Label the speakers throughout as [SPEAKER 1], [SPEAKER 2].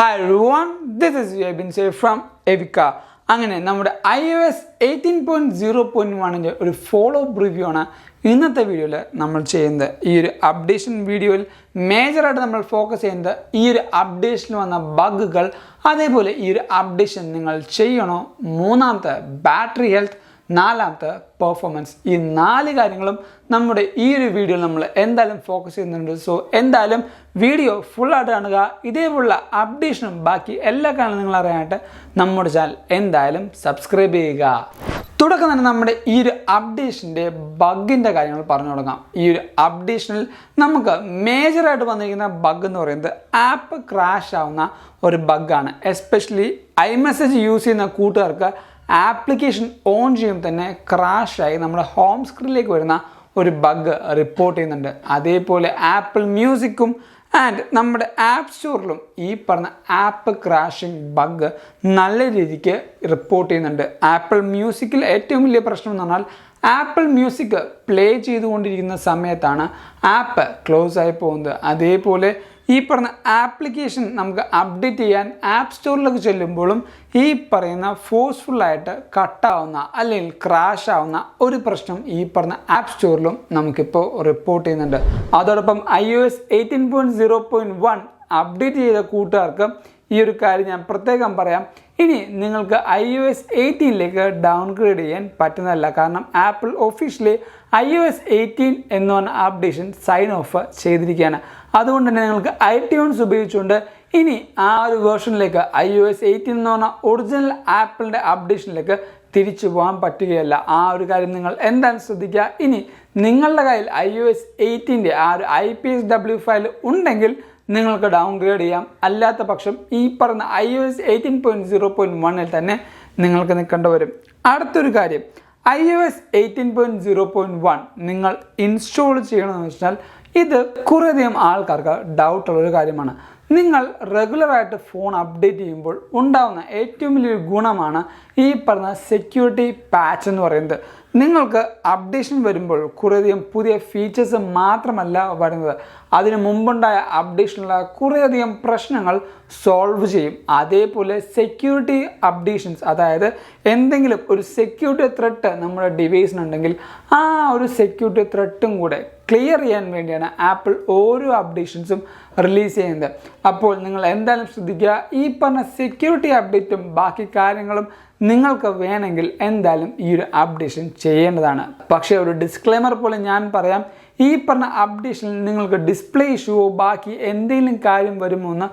[SPEAKER 1] Hi everyone, this is Abin from eywkaa. അങ്ങനെ നമ്മുടെ iOS 18.0.1 ഒരു ഫോളോ അപ്പ് റിവ്യൂ ആണ് ഇന്നത്തെ വീഡിയോയിൽ നമ്മൾ ചെയ്യുന്നത്. ഈ ഒരു അപ്ഡേഷൻ വീഡിയോയിൽ മേജറായിട്ട് നമ്മൾ ഫോക്കസ് ചെയ്യുന്നത് ഈ ഒരു അപ്ഡേഷനിൽ വന്ന ബഗ്ഗുകൾ, അതേപോലെ ഈ ഒരു അപ്ഡേഷൻ നിങ്ങൾ ചെയ്യണോ, മൂന്നാമത്തെ ബാറ്ററി ഹെൽത്ത്, നാലാമത്തെ പെർഫോമൻസ്. ഈ നാല് കാര്യങ്ങളും നമ്മുടെ ഈ ഒരു വീഡിയോയിൽ നമ്മൾ എന്തായാലും ഫോക്കസ് ചെയ്യുന്നുണ്ട്. സോ എന്തായാലും വീഡിയോ ഫുള്ളായിട്ട് കാണുക. ഇതേപോലുള്ള അപ്ഡേഷനും ബാക്കി എല്ലാ കാര്യങ്ങളും നിങ്ങൾ അറിയാനായിട്ട് നമ്മുടെ ചാനൽ എന്തായാലും സബ്സ്ക്രൈബ് ചെയ്യുക. തുടക്കം തന്നെ നമ്മുടെ ഈ ഒരു അപ്ഡേഷൻ്റെ ബഗ്ഗിൻ്റെ കാര്യങ്ങൾ പറഞ്ഞു തുടങ്ങാം. ഈ ഒരു അപ്ഡേഷനിൽ നമുക്ക് മേജറായിട്ട് വന്നിരിക്കുന്ന ബഗ് എന്ന് പറയുന്നത് ആപ്പ് ക്രാഷ് ആവുന്ന ഒരു ബഗ്ഗാണ്. എസ്പെഷ്യലി iMessage യൂസ് ചെയ്യുന്ന കൂട്ടുകാർക്ക് ആപ്ലിക്കേഷൻ ഓൺ ചെയ്യുമ്പോൾ തന്നെ ക്രാഷായി നമ്മുടെ ഹോം സ്ക്രീനിലേക്ക് വരുന്ന ഒരു ബഗ് റിപ്പോർട്ട് ചെയ്യുന്നുണ്ട്. അതേപോലെ ആപ്പിൾ മ്യൂസിക്കും ആൻഡ് നമ്മുടെ ആപ്പ് സ്റ്റോറിലും ഈ പറഞ്ഞ ആപ്പ് ക്രാഷിംഗ് ബഗ് നല്ല രീതിക്ക് റിപ്പോർട്ട് ചെയ്യുന്നുണ്ട്. ആപ്പിൾ മ്യൂസിക്കിൽ ഏറ്റവും വലിയ പ്രശ്നം എന്ന് പറഞ്ഞാൽ ആപ്പിൾ മ്യൂസിക് പ്ലേ ചെയ്തുകൊണ്ടിരിക്കുന്ന സമയത്താണ് ആപ്പ് ക്ലോസ് ആയി പോകുന്നത്. അതേപോലെ ഈ പറഞ്ഞ ആപ്ലിക്കേഷൻ നമുക്ക് അപ്ഡേറ്റ് ചെയ്യാൻ ആപ്പ് സ്റ്റോറിലേക്ക് ചെല്ലുമ്പോഴും ഈ പറയുന്ന ഫോഴ്സ്ഫുള്ളായിട്ട് കട്ടാവുന്ന അല്ലെങ്കിൽ ക്രാഷ് ആവുന്ന ഒരു പ്രശ്നം ഈ പറഞ്ഞ ആപ്പ് സ്റ്റോറിലും നമുക്കിപ്പോൾ റിപ്പോർട്ട് ചെയ്യുന്നുണ്ട്. അതോടൊപ്പം iOS 18.0.1 അപ്ഡേറ്റ് ചെയ്ത കൂട്ടുകാർക്ക് ഈ ഒരു കാര്യം ഞാൻ പ്രത്യേകം പറയാം. ഇനി നിങ്ങൾക്ക് iOS 18ലേക്ക് ഡൗൺഗ്രേഡ് ചെയ്യാൻ പറ്റുന്നതല്ല. കാരണം ആപ്പിൾ ഒഫീഷ്യലി iOS 18 എന്ന് പറഞ്ഞ അപ്ഡേഷൻ സൈൻ ഓഫ് ചെയ്തിരിക്കുകയാണ്. അതുകൊണ്ട് തന്നെ നിങ്ങൾക്ക് iTunes ഉപയോഗിച്ചുകൊണ്ട് ഇനി ആ ഒരു വേർഷനിലേക്ക് iOS 18 എന്ന് പറഞ്ഞ ഒറിജിനൽ ആപ്പിളിൻ്റെ അപ്ഡേഷനിലേക്ക് തിരിച്ചു പോകാൻ പറ്റുകയല്ല. ആ ഒരു കാര്യം നിങ്ങൾ എന്തായാലും ശ്രദ്ധിക്കുക. ഇനി നിങ്ങളുടെ കയ്യിൽ iOS 18ൻ്റെ ആ ഒരു IPSW ഫയൽ ഉണ്ടെങ്കിൽ നിങ്ങൾക്ക് ഡൗൺഗ്രേഡ് ചെയ്യാം. അല്ലാത്ത പക്ഷം ഈ പറഞ്ഞ iOS 18.0.1 തന്നെ നിങ്ങൾക്ക് നിൽക്കേണ്ടി വരും. അടുത്തൊരു കാര്യം, iOS 18.0.1 നിങ്ങൾ ഇൻസ്റ്റാൾ ചെയ്യണമെന്ന് വെച്ചാൽ ഇത് കുറേയധികം ആൾക്കാർക്ക് ഡൗട്ടുള്ളൊരു കാര്യമാണ്. നിങ്ങൾ റെഗുലറായിട്ട് ഫോൺ അപ്ഡേറ്റ് ചെയ്യുമ്പോൾ ഉണ്ടാകുന്ന ഏറ്റവും വലിയൊരു ഗുണമാണ് ഈ പറഞ്ഞ സെക്യൂരിറ്റി പാച്ച് എന്ന് പറയുന്നത്. നിങ്ങൾക്ക് അപ്ഡേഷൻ വരുമ്പോൾ കുറേയധികം പുതിയ ഫീച്ചേഴ്സ് മാത്രമല്ല വരുന്നത്, അതിന് മുമ്പുണ്ടായ അപ്ഡേഷനുള്ള കുറേയധികം പ്രശ്നങ്ങൾ സോൾവ് ചെയ്യും. അതേപോലെ സെക്യൂരിറ്റി അപ്ഡേഷൻസ്, അതായത് എന്തെങ്കിലും ഒരു സെക്യൂരിറ്റി ത്രെട്ട് നമ്മുടെ ഡിവൈസിനുണ്ടെങ്കിൽ ആ ഒരു സെക്യൂരിറ്റി ത്രെട്ടും കൂടെ ക്ലിയർ ചെയ്യാൻ വേണ്ടിയാണ് ആപ്പിൾ ഓരോ അപ്ഡേഷൻസും റിലീസ് ചെയ്യുന്നത്. അപ്പോൾ നിങ്ങൾ എന്തായാലും ശ്രദ്ധിക്കുക, ഈ പറഞ്ഞ സെക്യൂരിറ്റി അപ്ഡേറ്റും ബാക്കി കാര്യങ്ങളും നിങ്ങൾക്ക് വേണമെങ്കിൽ എന്തായാലും ഈ ഒരു അപ്ഡേഷൻ ചെയ്യേണ്ടതാണ്. പക്ഷേ ഒരു ഡിസ്ക്ലെയിമർ പോലെ ഞാൻ പറയാം, ഈ പറഞ്ഞ അപ്ഡേഷനിൽ നിങ്ങൾക്ക് ഡിസ്പ്ലേ ഇഷ്യൂവോ ബാക്കി എന്തെങ്കിലും കാര്യം വരുമോ എന്ന്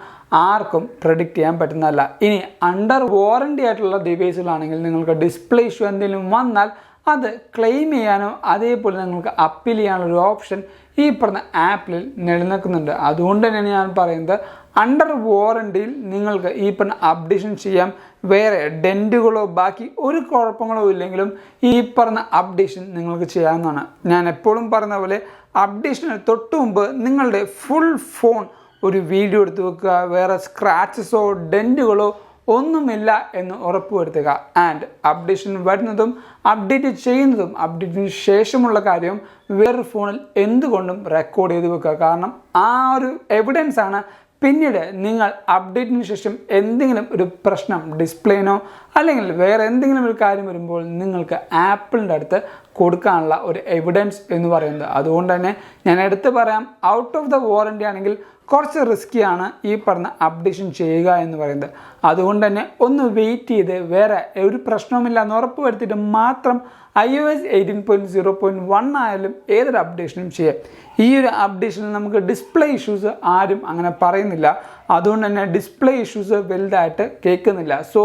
[SPEAKER 1] ആർക്കും പ്രെഡിക്റ്റ് ചെയ്യാൻ പറ്റുന്നതല്ല. ഇനി അണ്ടർ വാറണ്ടി ആയിട്ടുള്ള ഡിവൈസുകളാണെങ്കിൽ നിങ്ങൾക്ക് ഡിസ്പ്ലേ ഇഷ്യൂ എന്തെങ്കിലും വന്നാൽ അത് ക്ലെയിം ചെയ്യാനോ അതേപോലെ നിങ്ങൾക്ക് അപ്പീൽ ചെയ്യാനുള്ള ഒരു ഓപ്ഷൻ ഈ പറഞ്ഞ ആപ്പിൽ നിലനിൽക്കുന്നുണ്ട്. അതുകൊണ്ട് തന്നെയാണ് ഞാൻ പറയുന്നത്, അണ്ടർ വാറണ്ടിയിൽ നിങ്ങൾക്ക് ഈ പറഞ്ഞ അപ്ഡേഷൻ ചെയ്യാം. വേറെ ഡെൻറ്റുകളോ ബാക്കി ഒരു കുഴപ്പങ്ങളോ ഇല്ലെങ്കിലും ഈ പറഞ്ഞ അപ്ഡേഷൻ നിങ്ങൾക്ക് ചെയ്യാവുന്നതാണ്. ഞാൻ എപ്പോഴും പറഞ്ഞ പോലെ അപ്ഡേഷന് തൊട്ട് മുമ്പ് നിങ്ങളുടെ ഫുൾ ഫോൺ ഒരു വീഡിയോ എടുത്ത് വെക്കുക. വേറെ സ്ക്രാച്ചസോ ഡെൻറ്റുകളോ ഒന്നുമില്ല എന്ന് ഉറപ്പുവരുത്തുക. ആൻഡ് അപ്ഡേഷൻ വരുന്നതും അപ്ഡേറ്റ് ചെയ്യുന്നതും അപ്ഡേറ്റിന് ശേഷമുള്ള കാര്യം വേറൊരു ഫോണിൽ എന്തുകൊണ്ടും റെക്കോർഡ് ചെയ്ത് വെക്കുക. കാരണം ആ ഒരു എവിഡൻസ് ആണ് പിന്നീട് നിങ്ങൾ അപ്ഡേറ്റിന് ശേഷം എന്തെങ്കിലും ഒരു പ്രശ്നം ഡിസ്പ്ലേനോ അല്ലെങ്കിൽ വേറെ എന്തെങ്കിലും ഒരു കാര്യം വരുമ്പോൾ നിങ്ങൾക്ക് ആപ്പിളിൻ്റെ അടുത്ത് കൊടുക്കാനുള്ള ഒരു എവിഡൻസ് എന്ന് പറയുന്നത്. അതുകൊണ്ട് തന്നെ ഞാൻ എടുത്ത് പറയാം, ഔട്ട് ഓഫ് ദ വാറണ്ടി ആണെങ്കിൽ കുറച്ച് റിസ്ക്കിയാണ് ഈ പറഞ്ഞ അപ്ഡേഷൻ ചെയ്യുക എന്ന് പറയുന്നത്. അതുകൊണ്ട് തന്നെ ഒന്ന് വെയിറ്റ് ചെയ്ത് വേറെ ഒരു പ്രശ്നവുമില്ല എന്ന് ഉറപ്പ് വരുത്തിയിട്ട് മാത്രം iOS 18.0.1 ആയാലും ഏതൊരു അപ്ഡേഷനും ചെയ്യാം. ഈ ഒരു അപ്ഡേഷനിൽ നമുക്ക് ഡിസ്പ്ലേ ഇഷ്യൂസ് ആരും അങ്ങനെ പറയുന്നില്ല. അതുകൊണ്ട് തന്നെ ഡിസ്പ്ലേ ഇഷ്യൂസ് വലുതായിട്ട് കേൾക്കുന്നില്ല. സോ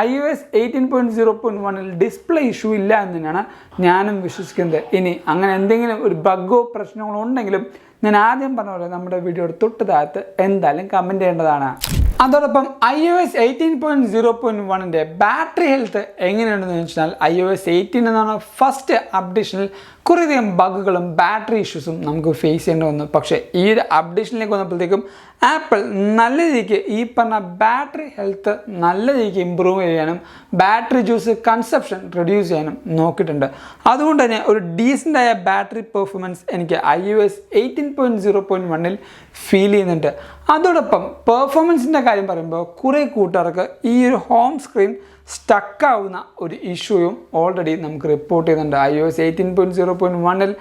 [SPEAKER 1] iOS 18.0.1 ഡിസ്പ്ലേ ഇഷ്യൂ ഇല്ല എന്ന് തന്നെയാണ് ഞാനും വിശ്വസിക്കുന്നത്. ഇനി അങ്ങനെ എന്തെങ്കിലും ഒരു ബഗ്ഗോ പ്രശ്നങ്ങളോ ഉണ്ടെങ്കിലും ഞാൻ ആദ്യം പറഞ്ഞ പോലെ നമ്മുടെ വീഡിയോയുടെ തൊട്ട് താഴത്ത് എന്തായാലും കമൻറ്റ് ചെയ്യേണ്ടതാണ്. അതോടൊപ്പം iOS 18.0.1 ബാറ്ററി ഹെൽത്ത് എങ്ങനെയുണ്ടെന്ന് വെച്ചാൽ iOS 18 എന്നാണ് ഫസ്റ്റ് അപ്ഡേഷനിൽ കുറേയധികം ബഗ്ഗുകളും ബാറ്ററി ഇഷ്യൂസും നമുക്ക് ഫേസ് ചെയ്യേണ്ടി വന്നു. പക്ഷേ ഈ ഒരു അപ്ഡേഷനിലേക്ക് വന്നപ്പോഴത്തേക്കും ആപ്പിൾ നല്ല രീതിക്ക് ഈ പറഞ്ഞ ബാറ്ററി ഹെൽത്ത് നല്ല രീതിക്ക് ഇമ്പ്രൂവ് ചെയ്യാനും ബാറ്ററി ജ്യൂസ് കൺസപ്ഷൻ റെഡ്യൂസ് ചെയ്യാനും നോക്കിയിട്ടുണ്ട്. അതുകൊണ്ട് തന്നെ ഒരു ഡീസൻ്റായ ബാറ്ററി പെർഫോമൻസ് എനിക്ക് iOS 18.0.1 ഫീൽ ചെയ്യുന്നുണ്ട്. അതോടൊപ്പം പെർഫോമൻസിൻ്റെ കാര്യം പറയുമ്പോൾ കുറേ കൂട്ടുകാർക്ക് ഈ ഒരു ഹോം സ്ക്രീൻ സ്റ്റക്കാവുന്ന ഒരു ഇഷ്യൂയും ഓൾറെഡി നമുക്ക് റിപ്പോർട്ട് ചെയ്യുന്നുണ്ട്. iOS 18.0.1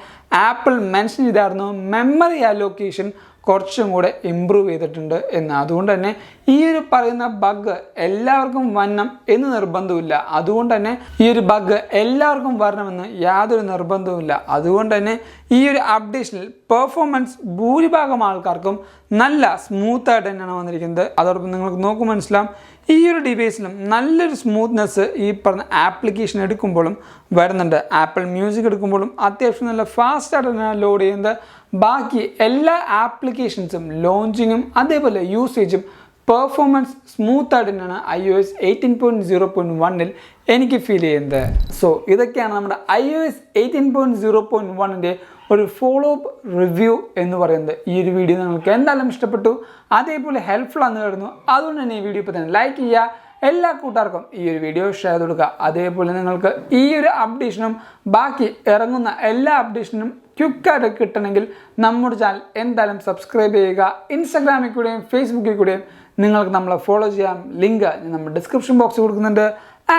[SPEAKER 1] ആപ്പിൾ മെൻഷൻ ചെയ്തായിരുന്നു മെമ്മറി അലോക്കേഷൻ കുറച്ചും കൂടെ ഇമ്പ്രൂവ് ചെയ്തിട്ടുണ്ട് എന്ന്. അതുകൊണ്ട് തന്നെ ഈ ഒരു പറയുന്ന ബഗ് എല്ലാവർക്കും വരണം എന്ന് നിർബന്ധമില്ല. അതുകൊണ്ട് തന്നെ ഈ ഒരു ബഗ് എല്ലാവർക്കും വരണമെന്ന് യാതൊരു നിർബന്ധവുമില്ല. അതുകൊണ്ട് തന്നെ ഈ ഒരു അപ്ഡേഷനിൽ പെർഫോമൻസ് ഭൂരിഭാഗം ആൾക്കാർക്കും നല്ല സ്മൂത്തായിട്ട് തന്നെയാണ് വന്നിരിക്കുന്നത്. അതോടൊപ്പം നിങ്ങൾക്ക് നോക്കുമ്പോൾ മനസ്സിലാവും ഈ ഒരു ഡിവൈസിലും നല്ലൊരു സ്മൂത്ത്നെസ് ഈ പറഞ്ഞ ആപ്ലിക്കേഷൻ എടുക്കുമ്പോഴും വരുന്നുണ്ട്. ആപ്പിൾ മ്യൂസിക് എടുക്കുമ്പോഴും അത്യാവശ്യം നല്ല ഫാസ്റ്റായിട്ട് തന്നെയാണ് ലോഡ് ചെയ്യുന്നത്. ബാക്കി എല്ലാ ആപ്ലിക്കേഷൻസും ലോഞ്ചിങ്ങും അതേപോലെ യൂസേജും പെർഫോമൻസ് സ്മൂത്തായിട്ട് തന്നെയാണ് iOS 18.0.1 എനിക്ക് ഫീൽ ചെയ്യുന്നത്. സോ ഇതൊക്കെയാണ് നമ്മുടെ iOS 18.0.1 ഒരു ഫോളോ അപ്പ് റിവ്യൂ എന്ന് പറയുന്നത്. ഈ ഒരു വീഡിയോ നിങ്ങൾക്ക് എന്തായാലും ഇഷ്ടപ്പെട്ടു, അതേപോലെ ഹെൽപ്ഫുൾ ആണെന്ന് കരുതുന്നു. അതുകൊണ്ട് തന്നെ ഈ വീഡിയോ ഇപ്പോൾ തന്നെ ലൈക്ക് ചെയ്യുക, എല്ലാ കൂട്ടുകാർക്കും ഈ ഒരു വീഡിയോ ഷെയർ ചെയ്ത് കൊടുക്കുക. അതേപോലെ നിങ്ങൾക്ക് ഈ ഒരു അപ്ഡേഷനും ബാക്കി ഇറങ്ങുന്ന എല്ലാ അപ്ഡേഷനും ക്വിക്കായിട്ട് കിട്ടണമെങ്കിൽ നമ്മുടെ ചാനൽ എന്തായാലും സബ്സ്ക്രൈബ് ചെയ്യുക. ഇൻസ്റ്റാഗ്രാമിൽ കൂടെയും ഫേസ്ബുക്കിൽ കൂടെയും നിങ്ങൾക്ക് നമ്മളെ ഫോളോ ചെയ്യാം. ലിങ്ക് ഞാൻ നമ്മുടെ ഡിസ്ക്രിപ്ഷൻ ബോക്സിൽ കൊടുക്കുന്നുണ്ട്.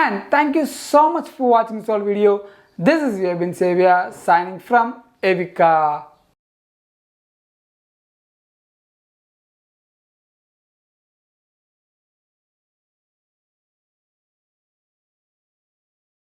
[SPEAKER 1] And thank you so much for watching this all video. This is Abin Xavier signing from eywkaa.